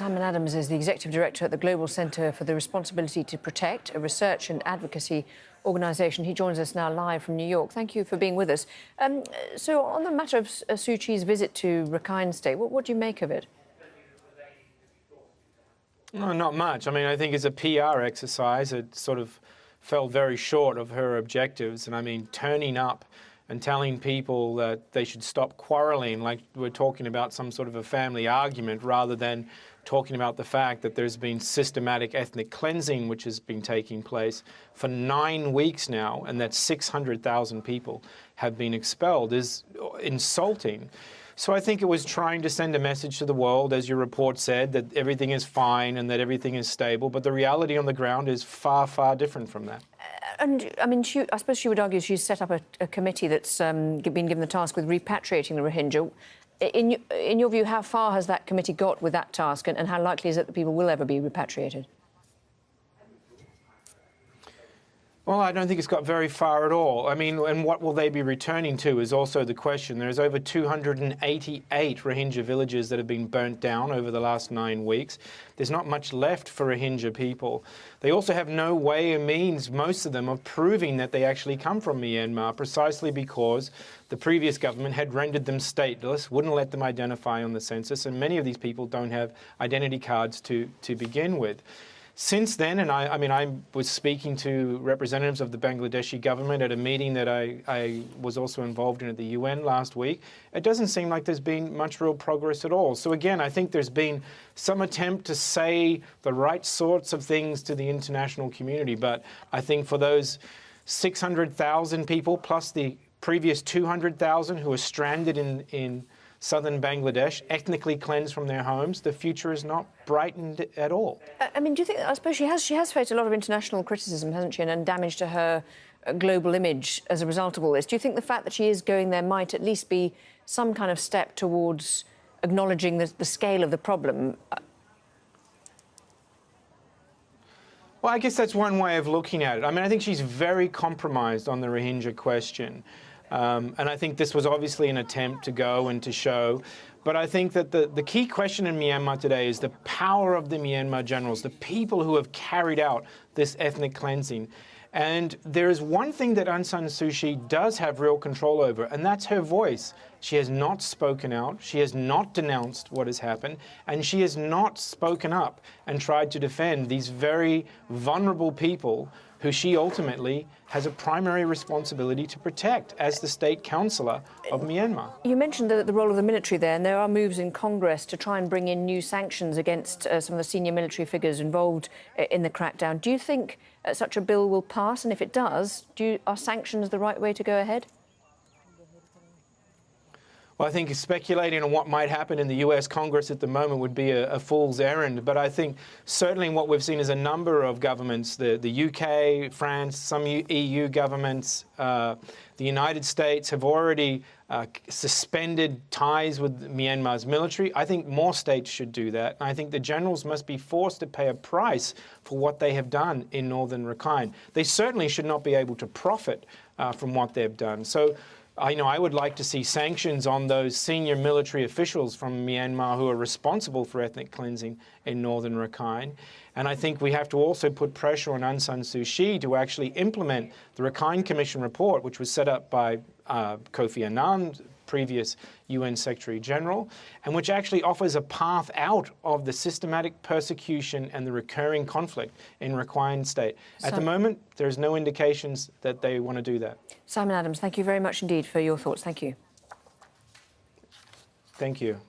Simon Adams is the Executive Director at the Global Centre for the Responsibility to Protect, a research and advocacy organisation. He joins us now live from New York. Thank you for being with us. So on the matter of Suu Kyi's visit to Rakhine State, what do you make of it? Well, not much. I mean, I think it's a PR exercise. It sort of fell very short of her objectives. And I mean, turning up and telling people that they should stop quarrelling like we're talking about some sort of a family argument, rather than talking about the fact that there's been systematic ethnic cleansing which has been taking place for 9 weeks now, and that 600,000 people have been expelled, is insulting. So I think it was trying to send a message to the world, as your report said, that everything is fine and that everything is stable, but the reality on the ground is far, far different from that. And, I mean, I suppose she would argue she's set up a committee that's been given the task with repatriating the Rohingya. In your view, how far has that committee got with that task, and how likely is it that people will ever be repatriated? Well, I don't think it's got very far at all. I mean, and what will they be returning to is also the question. There's over 288 Rohingya villages that have been burnt down over the last 9 weeks. There's not much left for Rohingya people. They also have no way or means, most of them, of proving that they actually come from Myanmar, precisely because the previous government had rendered them stateless, wouldn't let them identify on the census, and many of these people don't have identity cards to begin with. Since then, and I was speaking to representatives of the Bangladeshi government at a meeting that I was also involved in at the UN last week, it doesn't seem like there's been much real progress at all. So again, I think there's been some attempt to say the right sorts of things to the international community, but I think for those 600,000 people plus the previous 200,000 who are stranded in southern Bangladesh, ethnically cleansed from their homes, the future is not brightened at all. I mean, do you think, I suppose she has faced a lot of international criticism, hasn't she, and damage to her global image as a result of all this. Do you think the fact that she is going there might at least be some kind of step towards acknowledging the scale of the problem? Well, I guess that's one way of looking at it. I mean, I think she's very compromised on the Rohingya question. And I think this was obviously an attempt to go and to show. But I think that the key question in Myanmar today is the power of the Myanmar generals, the people who have carried out this ethnic cleansing. And there is one thing that Aung San Suu Kyi does have real control over, and that's her voice. She has not spoken out, she has not denounced what has happened, and she has not spoken up and tried to defend these very vulnerable people who she ultimately has a primary responsibility to protect as the state councillor of Myanmar. You mentioned the role of the military there, and there are moves in Congress to try and bring in new sanctions against some of the senior military figures involved in the crackdown. Do you think such a bill will pass? And if it does, are sanctions the right way to go ahead? Well, I think speculating on what might happen in the US Congress at the moment would be a fool's errand. But I think certainly what we've seen is a number of governments, the UK, France, some EU governments, the United States have already suspended ties with Myanmar's military. I think more states should do that. And I think the generals must be forced to pay a price for what they have done in northern Rakhine. They certainly should not be able to profit from what they've done. So I would like to see sanctions on those senior military officials from Myanmar who are responsible for ethnic cleansing in northern Rakhine. And I think we have to also put pressure on Aung San Suu Kyi to actually implement the Rakhine Commission report, which was set up by Kofi Annan, previous UN Secretary General, and which actually offers a path out of the systematic persecution and the recurring conflict in Rakhine State. At the moment, there's no indications that they want to do that. Simon Adams, thank you very much indeed for your thoughts. Thank you. Thank you.